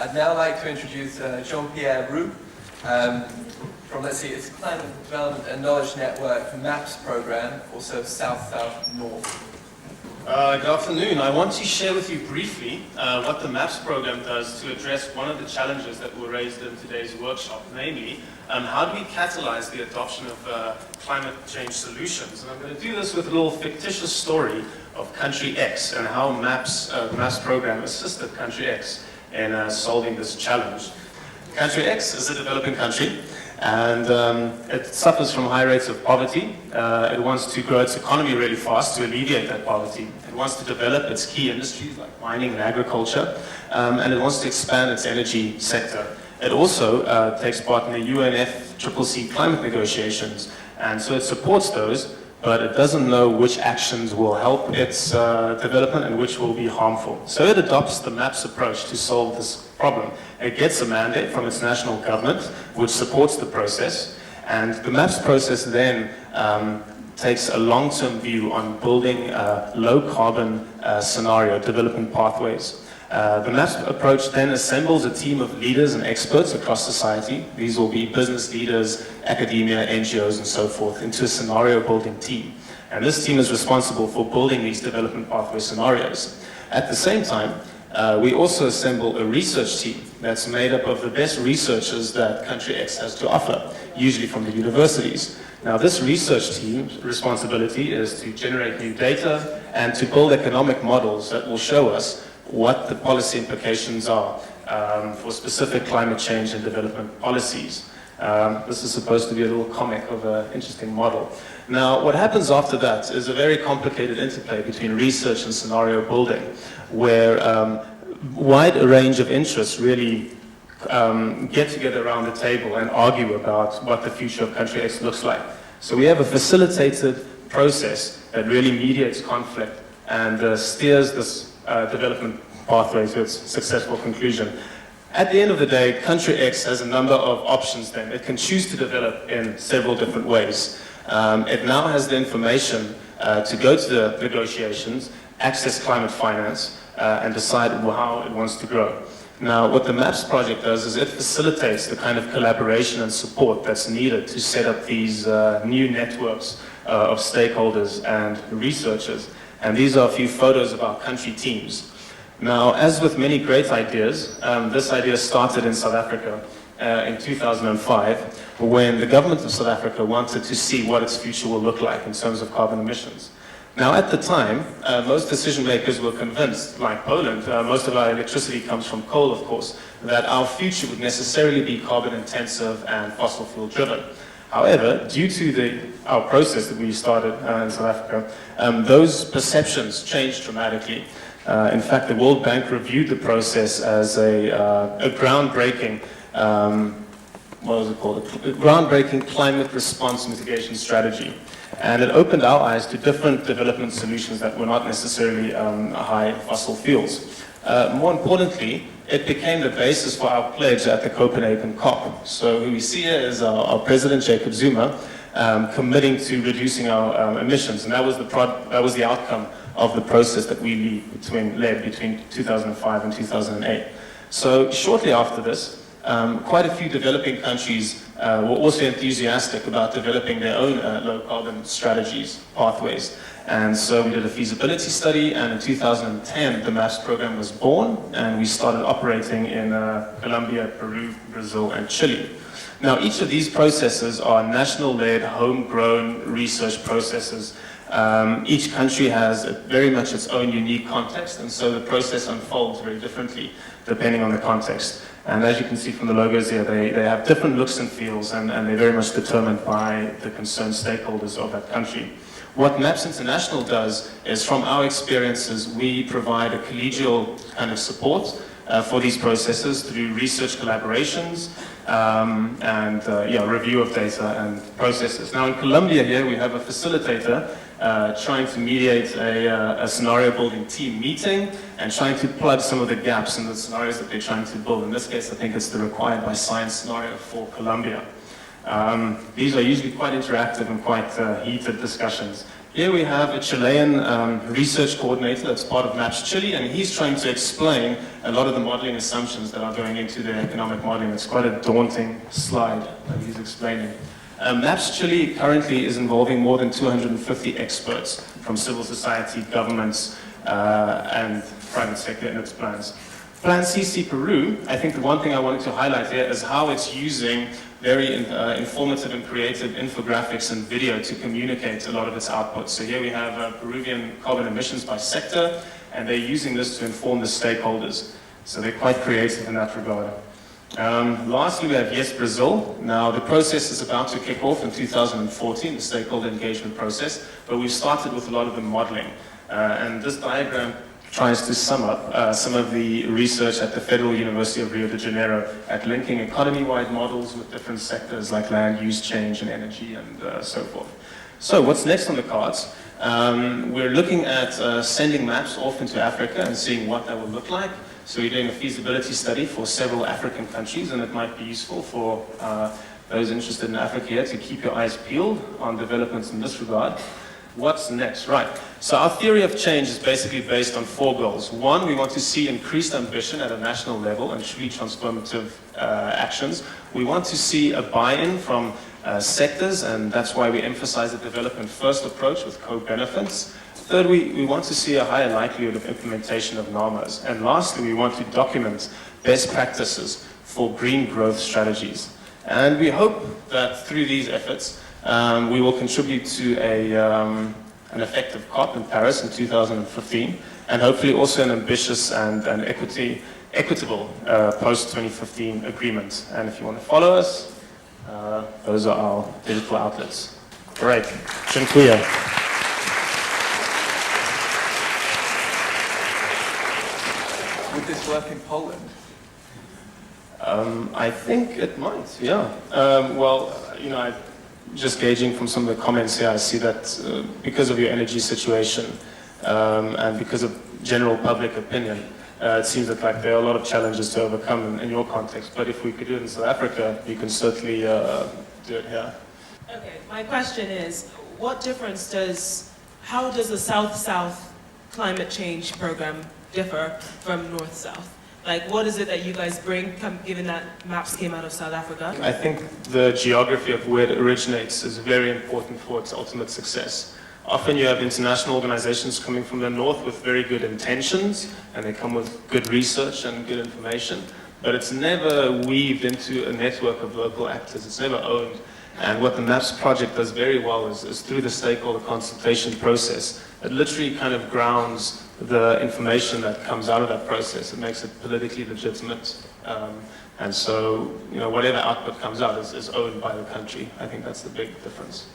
I'd now like to introduce Jean-Pierre Roux from, let's see, it's Climate Development and Knowledge Network MAPS program, also South-South-North. Good afternoon. I want to share with you briefly what the MAPS program does to address one of the challenges that were raised in today's workshop, namely, how do we catalyze the adoption of climate change solutions? And I'm going to do this with a little fictitious story of country X and how the MAPS program assisted country X in solving this challenge. Country X is a developing country, and it suffers from high rates of poverty. It wants to grow its economy really fast to alleviate that poverty. It wants to develop its key industries like mining and agriculture, and it wants to expand its energy sector. It also takes part in the UNFCCC climate negotiations, and so it supports those, but it doesn't know which actions will help its development and which will be harmful. So it adopts the MAPS approach to solve this problem. It gets a mandate from its national government, which supports the process, and the MAPS process then takes a long-term view on building low-carbon scenario development pathways. The MAPS approach then assembles a team of leaders and experts across society. These will be business leaders, academia, NGOs, and so forth, into a scenario-building team. And this team is responsible for building these development pathway scenarios. At the same time, we also assemble a research team that's made up of the best researchers that country X has to offer, usually from the universities. Now, this research team's responsibility is to generate new data and to build economic models that will show us what the policy implications are for specific climate change and development policies. This is supposed to be a little comic of an interesting model. Now, what happens after that is a very complicated interplay between research and scenario building, where wide range of interests really get together around the table and argue about what the future of country X looks like. So we have a facilitated process that really mediates conflict and steers this development pathway to its successful conclusion. At the end of the day, country X has a number of options then. It can choose to develop in several different ways. It now has the information to go to the negotiations, access climate finance, and decide how it wants to grow. Now, what the MAPS project does is it facilitates the kind of collaboration and support that's needed to set up these new networks of stakeholders and researchers. And these are a few photos of our country teams. Now, as with many great ideas, this idea started in South Africa in 2005, when the government of South Africa wanted to see what its future will look like in terms of carbon emissions. Now, at the time, most decision makers were convinced, like Poland, most of our electricity comes from coal, of course, that our future would necessarily be carbon intensive and fossil fuel driven. However, due to our process that we started in South Africa, those perceptions changed dramatically. In fact, the World Bank reviewed the process as a groundbreaking, what was it called? A groundbreaking climate response mitigation strategy. And it opened our eyes to different development solutions that were not necessarily high fossil fuels. More importantly, it became the basis for our pledge at the Copenhagen COP. So who we see here is our President, Jacob Zuma, committing to reducing our emissions. And that was the outcome of the process that we led between 2005 and 2008. So shortly after this, quite a few developing countries were also enthusiastic about developing their own low-carbon strategies, pathways. And so we did a feasibility study, and in 2010, the MAPS program was born, and we started operating in Colombia, Peru, Brazil, and Chile. Now, each of these processes are national-led, homegrown research processes. Each country has very much its own unique context, and so the process unfolds very differently depending on the context. And as you can see from the logos here, they have different looks and feels, and they're very much determined by the concerned stakeholders of that country. What MAPS International does is, from our experiences, we provide a collegial kind of support for these processes through research collaborations and review of data and processes. Now in Colombia here, we have a facilitator trying to mediate a scenario building team meeting and trying to plug some of the gaps in the scenarios that they're trying to build. In this case, I think it's the required by science scenario for Colombia. These are usually quite interactive and quite heated discussions Here we have a Chilean research coordinator that's part of MAPS Chile, and he's trying to explain a lot of the modeling assumptions that are going into the economic modeling. It's quite a daunting slide that he's explaining. MAPS Chile currently is involving more than 250 experts from civil society, governments, and private sector in its plans. Plan CC Peru, I think the one thing I wanted to highlight here is how it's using very informative and creative infographics and video to communicate a lot of its outputs. So here we have Peruvian carbon emissions by sector, and they're using this to inform the stakeholders. So they're quite creative in that regard. Lastly, we have Yes Brazil. Now, the process is about to kick off in 2014, the stakeholder engagement process, but we've started with a lot of the modeling. And this diagram tries to sum up some of the research at the Federal University of Rio de Janeiro at linking economy-wide models with different sectors like land use change and energy and so forth. So what's next on the cards? We're looking at sending maps off into Africa and seeing what that will look like. So we're doing a feasibility study for several African countries, and it might be useful for those interested in Africa here to keep your eyes peeled on developments in this regard. What's next? Right. So our theory of change is basically based on 4 goals. 1, we want to see increased ambition at a national level and truly transformative actions. We want to see a buy-in from sectors, and that's why we emphasize the development first approach with co-benefits. Third, we want to see a higher likelihood of implementation of NAMAs. And lastly, we want to document best practices for green growth strategies. And we hope that through these efforts, we will contribute to an effective COP in Paris in 2015, and hopefully also an ambitious and equitable post-2015 agreement. And if you want to follow us, those are our digital outlets. Great. Dziękuję. Would this work in Poland? I think it might, yeah. Well, you know, just gauging from some of the comments here, I see that because of your energy situation and because of general public opinion, it seems that like there are a lot of challenges to overcome in your context. But if we could do it in South Africa, you can certainly do it here. Okay, my question is, how does the South-South climate change program differ from North-South? Like, what is it that you guys bring, given that MAPS came out of South Africa? I think the geography of where it originates is very important for its ultimate success. Often you have international organizations coming from the north with very good intentions, and they come with good research and good information, but it's never weaved into a network of local actors. It's never owned. And what the MAPS project does very well is through the stakeholder consultation process, it literally kind of grounds the information that comes out of that process. It makes it politically legitimate. And so, you know, whatever output comes out is owned by the country. I think that's the big difference.